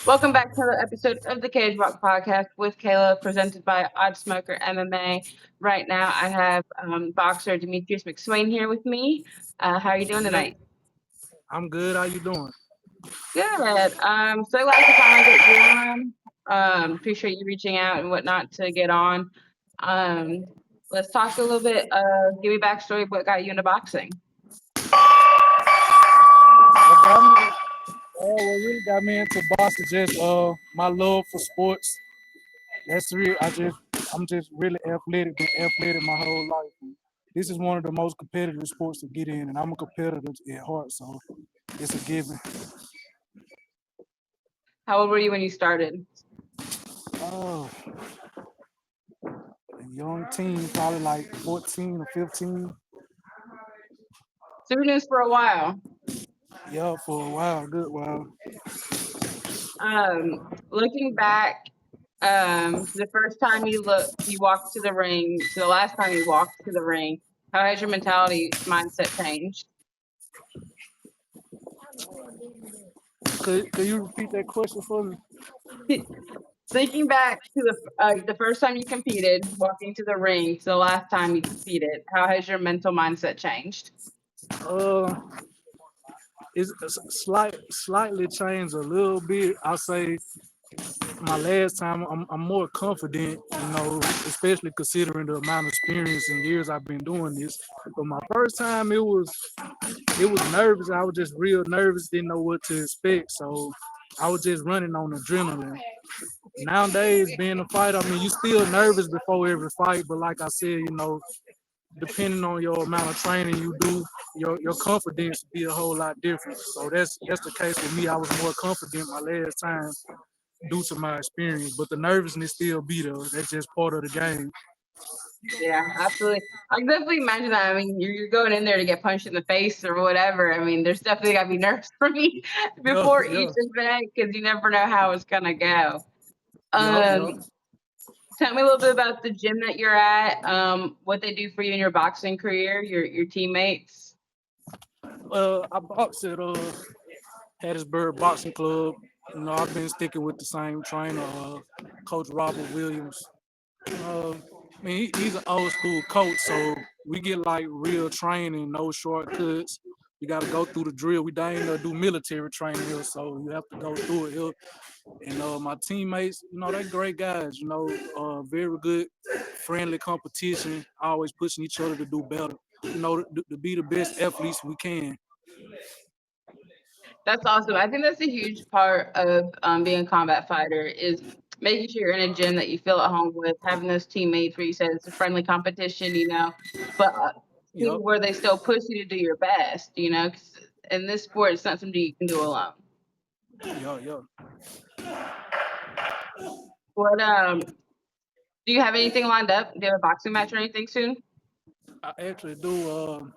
Welcome back to another episode of the Cage Walk Podcast with Kayla, presented by OddSmoker MMA. Right now, I have boxer Demetrius McSwain here with me. How are you doing Hey, tonight? I'm good. How you doing? Good. So glad to finally get you on. Appreciate you reaching out and whatnot to get on. Um, let's talk a little bit. Give me backstory of what got you into boxing. What really got me into boxing just my love for sports. That's real. I'm just really athletic. Been athletic my whole life. And this is one of the most competitive sports to get in, and I'm a competitor at heart, so it's a given. How old were you when you started? Oh, a young teen, probably like 14 or 15. So we're doing this for a while. Yeah, for a while, good while. Looking back, the first time you walked to the ring, to the last time you walked to the ring, how has your mentality mindset changed? Could you repeat that question for me? Thinking back to the first time you competed, walking to the ring, to the last time you competed, how has your mental mindset changed? Uh, it's slightly changed a little bit. I say my last time, I'm more confident, especially considering the amount of experience and years I've been doing this. But my first time, it was nervous. I was just real nervous, didn't know what to expect, so I was just running on adrenaline. Nowadays, being a fighter, I mean, you still nervous before every fight, but like I said, depending on your amount of training you do, your confidence be a whole lot different. So that's the case with me. I was more confident my last time due to my experience, but the nervousness still be there. That's just part of the game. Yeah, absolutely. I can definitely imagine that. I mean, you're going in there to get punched in the face or whatever. I mean, there's definitely got to be nerves for me Yeah, before yeah, each event because you never know how it's gonna go. yeah, Um, yeah. Tell me a little bit about the gym that you're at, what they do for you in your boxing career, your teammates. I box at Hattiesburg Boxing Club. I've been sticking with the same trainer, Coach Robert Williams. I mean, he's an old school coach, so we get like real training, no shortcuts. We got to go through the drill. We ain't gonna do military training here, so you have to go through it here. And my teammates, they're great guys. Very good, friendly competition. Always pushing each other to do better. To be the best athletes we can. That's awesome. I think that's a huge part of being a combat fighter is making sure you're in a gym that you feel at home with, having those teammates where you said it's a friendly competition, but Yep. where they still push you to do your best, 'cause in this sport, it's not something you can do alone. Yeah, yeah. What do you have anything lined up? Do you have a boxing match or anything soon? I actually do.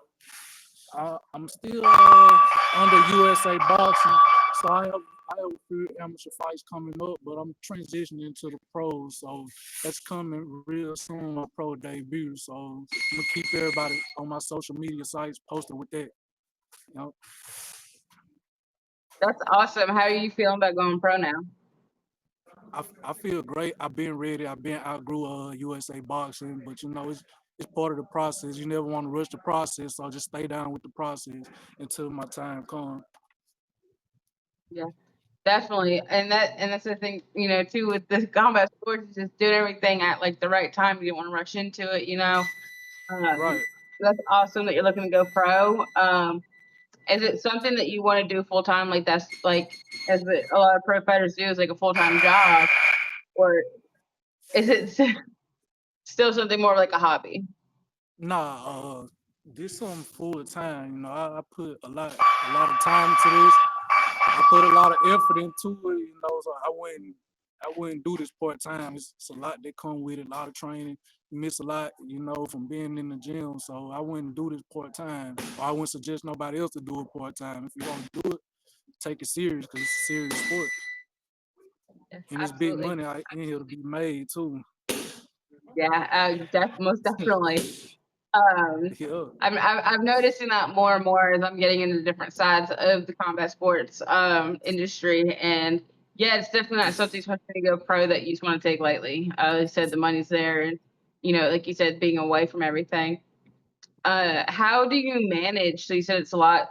I'm still under USA boxing, so I have a few amateur fights coming up, but I'm transitioning to the pros, so that's coming real soon. My pro debut, so I'm gonna keep everybody on my social media sites posted with that. You know, That's awesome. How are you feeling about going pro now? I feel great. I've been ready. I've been outgrew USA boxing, but it's part of the process. You never want to rush the process, so just stay down with the process until my time comes. Yeah. Definitely, and that's the thing, too, with the combat sports, is just doing everything at like the right time. You don't want to rush into it. Right. That's awesome that you're looking to go pro. Is it something that you want to do full time? Like that's like as a lot of pro fighters do is like a full time job, or is it still something more like a hobby? Nah, this something full time. I put a lot of time into this. I put a lot of effort into it. So I wouldn't do this part time. It's a lot that come with it. A lot of training. You miss a lot, from being in the gym. So I wouldn't do this part time. Or I wouldn't suggest nobody else to do it part time. If you want to do it, take it serious because it's a serious sport Yeah, and it's big absolutely. money in here to be made too. Yeah, most definitely. Um, Yeah. I'm noticing that more and more as I'm getting into different sides of the combat sports industry, and Yeah, it's definitely not something, especially to go pro, that you just want to take lightly. Like I said, the money's there, and like you said, being away from everything. How do you manage? So you said it's a lot.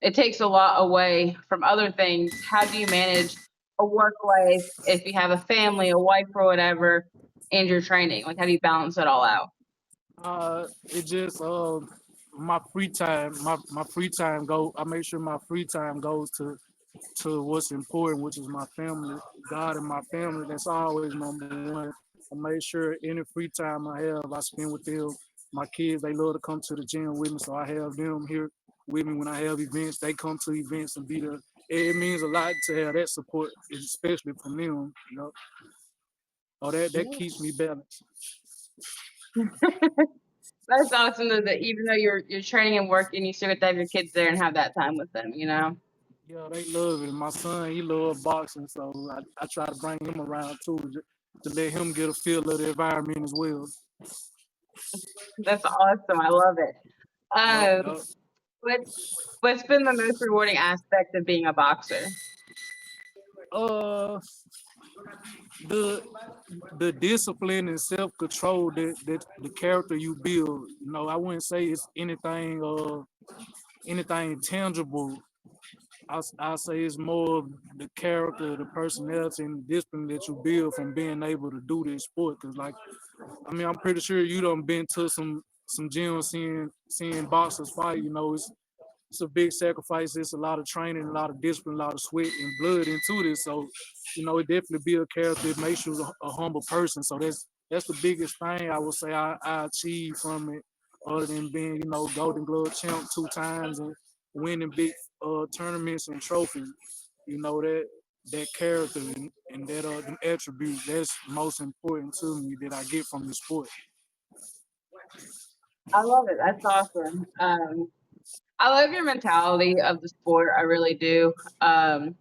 It takes a lot away from other things. How do you manage a work life if you have a family, a wife, or whatever, and your training? Like, how do you balance it all out? It just my free time, my free time go. I make sure my free time goes to what's important, which is my family, God and my family. That's always number one. I make sure any free time I have, I spend with them. My kids, they love to come to the gym with me, so I have them here with me when I have events. They come to events and be there. It means a lot to have that support, especially from them. Oh, that keeps me balanced. That's awesome that even though you're training and working, you still get to have your kids there and have that time with them. Yeah, they love it. My son, he loves boxing, so I try to bring him around too, to let him get a feel of the environment as well. That's awesome. I love it. Yup, Um, yup. what what's been the most rewarding aspect of being a boxer? Uh, the the discipline and self control that the character you build. I wouldn't say it's anything tangible. I say it's more of the character, the personality, and the discipline that you build from being able to do this sport. Cause I'm pretty sure you done been to some gyms seeing boxers fight. It's a big sacrifice. It's a lot of training, a lot of discipline, a lot of sweat and blood into this. So, it definitely be a character. It makes you a humble person. So that's the biggest thing I would say I achieved from it, other than being, Golden Glove champ 2 times and winning big tournaments and trophies. That character and that them attributes, that's most important to me that I get from the sport. I love it. That's awesome. I love your mentality of the sport. I really do. I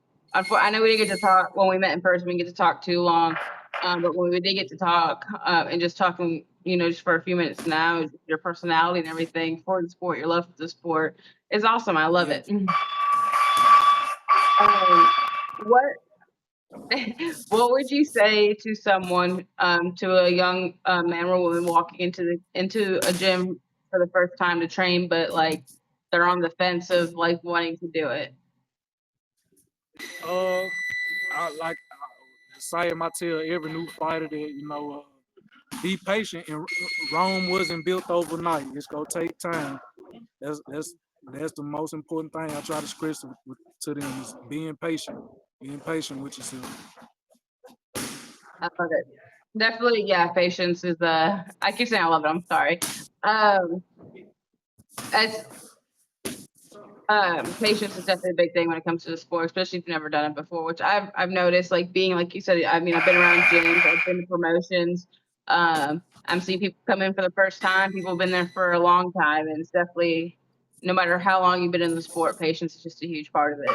know we didn't get to talk when we met in person. We didn't get to talk too long, but when we did get to talk, and just talking, just for a few minutes now, your personality and everything for the sport, your love for the sport is awesome. I love Yeah. it. Um, what what would you say to someone, to a young man or woman walking into a gym for the first time to train, but like they're on the fence of like wanting to do it? Uh, the same I tell every new fighter that be patient. And Rome wasn't built overnight. It's gonna take time. That's the most important thing I try to stress to them is being patient with yourself. I love it. Definitely, yeah. Patience is I keep saying I love it. I'm sorry. Um, it's Patience is definitely a big thing when it comes to the sport, especially if you've never done it before, which I've noticed, like being like you said, I mean, I've been around gyms, I've been to promotions. I'm seeing people come in for the first time, people have been there for a long time, and it's definitely, no matter how long you've been in the sport, patience is just a huge part of it.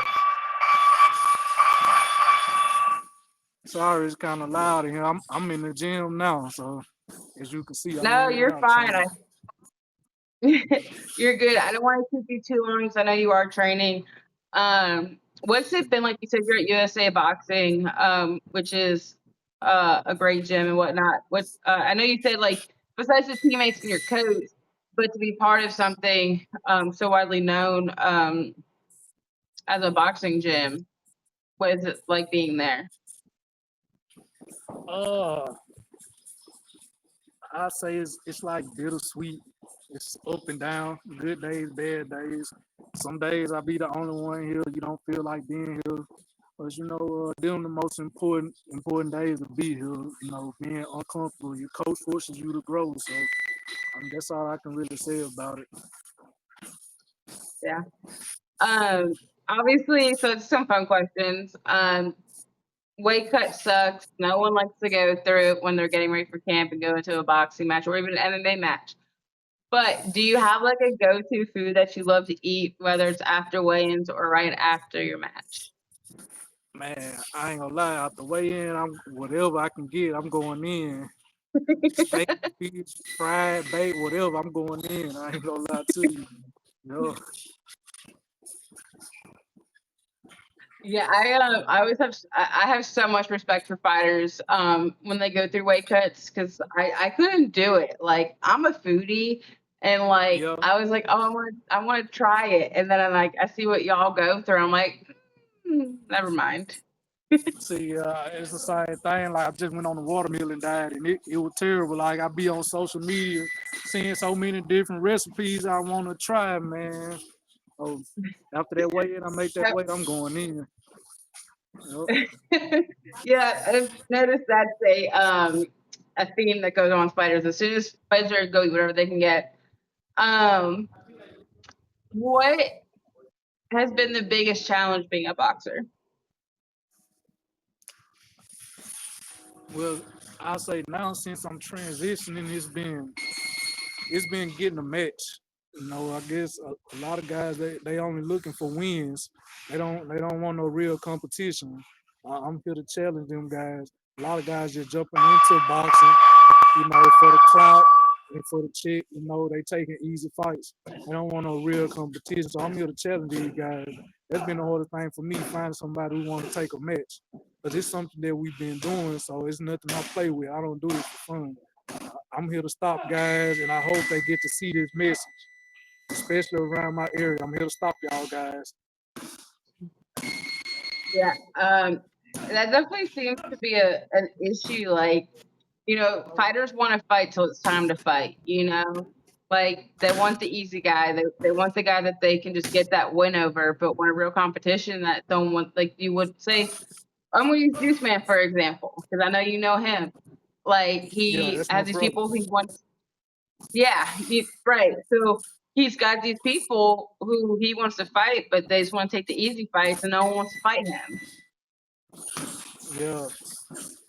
Sorry, it's kind of loud in here. I'm in the gym now, so as you can see, I'm No, working you're out fine. training. You're good. I don't want to keep you too long because I know you are training. What's it been like? You said you're at USA Boxing, which is a great gym and whatnot. I know you said like besides the teammates and your coach, but to be part of something so widely known as a boxing gym, what is it like being there? Uh, I say it's like bittersweet. It's up and down, good days, bad days. Some days I be the only one here. You don't feel like being here, but them the most important days to be here. Being uncomfortable. Your coach forces you to grow. So that's all I can really say about it. Yeah. Obviously, so it's some fun questions. Weight cut sucks. No one likes to go through it when they're getting ready for camp and go into a boxing match or even an MMA match. But do you have like a go-to food that you love to eat, whether it's after weigh-ins or right after your match? Man, I ain't gonna lie. Out the way in, I'm whatever I can get. I'm going in. Steak, fish, fried, baked, whatever. I'm going in. I ain't gonna lie to you. You know, Yeah, I always have I have so much respect for fighters when they go through weight cuts because I couldn't do it. Like I'm a foodie and like Yeah. I was like, oh I want to try it, and then I see what y'all go through. I'm like, never mind. See, it's the same thing. Like I just went on the watermelon diet, and it was terrible. Like I be on social media, seeing so many different recipes I want to try, man. Oh, after that weight, and I make that weight, I'm going in. Yep. Yeah, I've noticed that's a theme that goes on with fighters. As soon as fighters are go eat whatever they can get. Um, what has been the biggest challenge being a boxer? Well, I say now since I'm transitioning, it's been getting a match. You know, I guess a lot of guys they only looking for wins. They don't want no real competition. I'm here to challenge them guys. A lot of guys just jumping into boxing, for the clout and for the chick. They taking easy fights. They don't want no real competition. So I'm here to challenge these guys. That's been the hardest thing for me, finding somebody who want to take a match. Because it's something that we've been doing, so it's nothing I play with. I don't do it for fun. I'm here to stop guys, and I hope they get to see this message, especially around my area. I'm here to stop y'all guys. Yeah, that definitely seems to be an issue. Like, fighters want to fight till it's time to fight. Like they want the easy guy. They want the guy that they can just get that win over. But when a real competition, that don't want like you would say, I'm gonna use Juice Man for example because I know you know him. Like Yeah, he that's my has these brother. people he wants. Yeah, right. So he's got these people who he wants to fight, but they just want to take the easy fights, and no one wants to fight him. Yeah,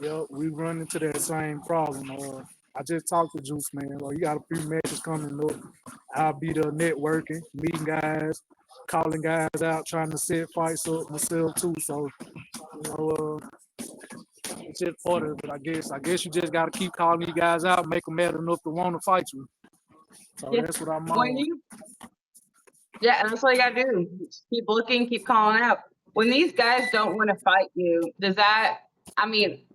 yeah, we run into that same problem. I just talked to Juice Man. Like, you got a few matches coming up. I'll be there networking, meeting guys, calling guys out, trying to set fights up myself too. So, you know, it's just part of it. I guess you just gotta keep calling these guys out, make them mad enough to want to fight you. So Yeah. that's what I'm When on. you Yeah, and that's all you gotta do. Just keep looking, keep calling out. When these guys don't want to fight you, does that I mean,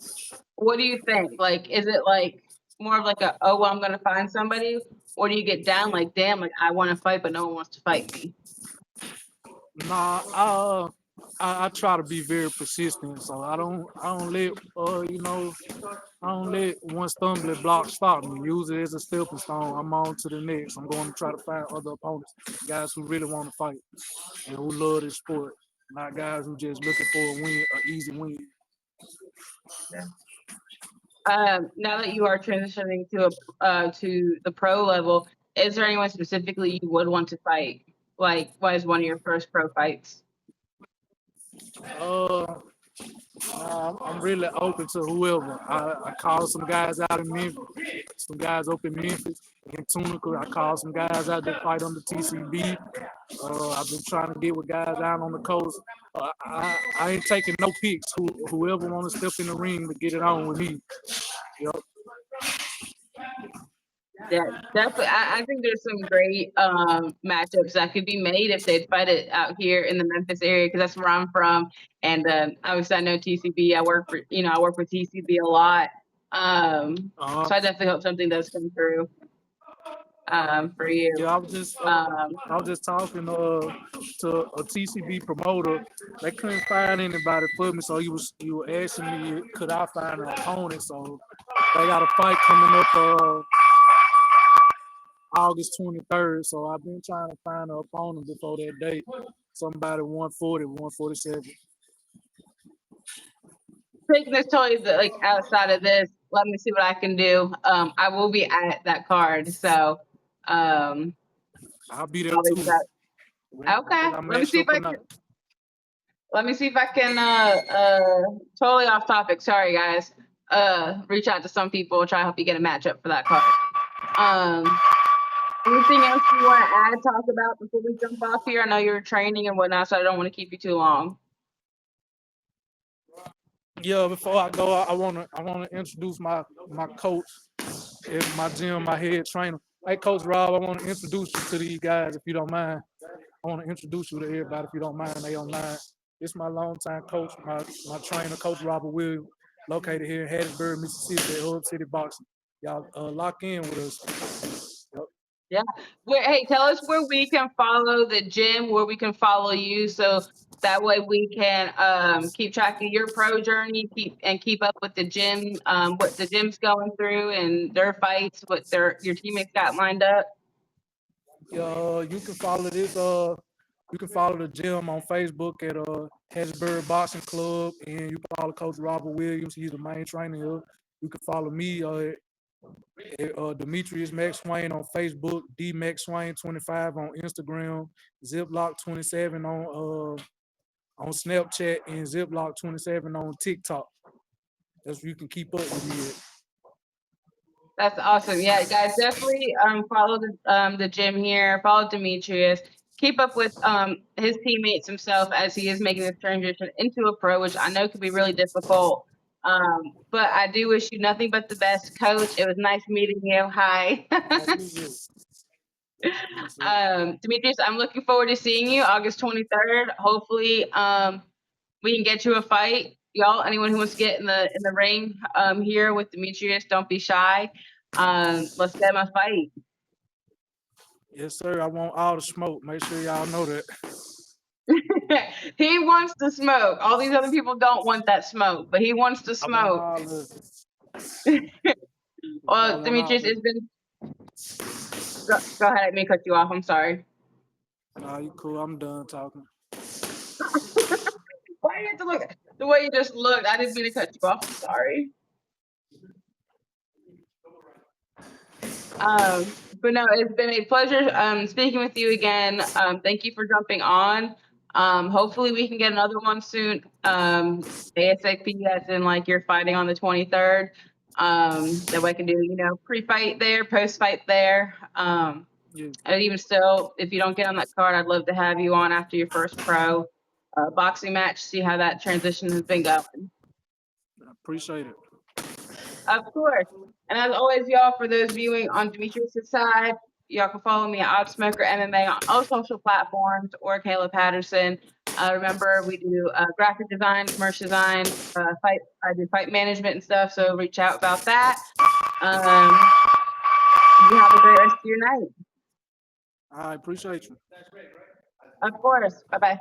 what do you think? Like, is it like more of like a oh well, I'm gonna find somebody? Or do you get down like, damn, like I want to fight, but no one wants to fight me? Nah, I try to be very persistent, so I don't let I don't let one stumbling block stop me. Use it as a stepping stone. I'm on to the next. I'm going to try to find other opponents, guys who really want to fight and who love this sport, not guys who just looking for a win, an easy win. Yeah. Now that you are transitioning to the pro level, is there anyone specifically you would want to fight? Like, what is one of your first pro fights? Uh, I'm really open to whoever. I called some guys out in Memphis, some guys up in Memphis, in Tunica. I called some guys out that fight on the TCB. I've been trying to get with guys down on the coast. I ain't taking no picks. Whoever want to step in the ring to get it on with me. Yep. Yeah, definitely. I think there's some great matchups that could be made if they'd fight it out here in the Memphis area because that's where I'm from. And obviously, I know TCB. I work with TCB a lot. Uh, So I definitely hope something does come through for yeah, you. Um, I was just talking to a TCB promoter. They couldn't find anybody for me, so he was asking me could I find an opponent. So they got a fight coming up August 23rd. So I've been trying to find an opponent before that date. Somebody 140, 147. Taking this totally like outside of this, let me see what I can do. I will be at that card, so I'll be there I'll be too. back. Whether Okay, I let me match see if up or I not. can. Let me see if I can. Totally off topic. Sorry, guys. Reach out to some people. Try to help you get a matchup for that card. Um, anything else you want to add, talk about before we jump off here? I know you're training and whatnot, so I don't want to keep you too long. Yeah, before I go, I wanna introduce my coach at my gym, my head trainer. Hey, Coach Rob, I want to introduce you to these guys if you don't mind. I want to introduce you to everybody if you don't mind. They online. This my longtime coach, my trainer, Coach Robert Williams, located here in Hattiesburg, Mississippi, at Hub City Boxing. Y'all lock in with us. Yep. Yeah. Hey, tell us where we can follow the gym, where we can follow you, so that way we can keep track of your pro journey, keep up with the gym, what the gym's going through and their fights, what your teammates got lined up. You can follow this. You can follow the gym on Facebook at Hattiesburg Boxing Club, and you can follow Coach Robert Williams. He's the main trainer here. You can follow me at Demetrius McSwain on Facebook, DMcSwain25 on Instagram, Ziplock27 on Snapchat, and Ziplock27 on TikTok. That's where you can keep up with me at. That's awesome. Yeah, guys, definitely follow the gym here. Follow Demetrius. Keep up with his teammates himself as he is making this transition into a pro, which I know could be really difficult. But I do wish you nothing but the best, Coach. It was nice meeting you. Hi. Demetrius, I'm looking forward to seeing you August 23rd. Hopefully, we can get you a fight. Y'all, anyone who wants to get in the ring here with Demetrius, don't be shy. Let's get him a fight. Yes, sir. I want all the smoke. Make sure y'all know that. He wants to smoke. All these other people don't want that smoke, but he wants to smoke. Well, Demetrius, it's been. Go ahead. I may cut you off. I'm sorry. Nah, you cool. I'm done talking. Why do you have to look the way you just looked? I didn't mean to cut you off. I'm sorry. But no, it's been a pleasure speaking with you again. Thank you for jumping on. Hopefully we can get another one soon. ASAP, as in like you're fighting on the 23rd. That way I can do, pre-fight there, post-fight there. Yeah. And even still, if you don't get on that card, I'd love to have you on after your first pro boxing match, see how that transition has been going. I appreciate it. Of course. And as always, y'all, for those viewing on Demetrius' side, y'all can follow me at OddSmokerMMA on all social platforms, or Kayla Patterson. Remember, we do graphic design, commercial design, I do fight management and stuff, so reach out about that. You have a great rest of your night. I appreciate you. Of course. Bye-bye.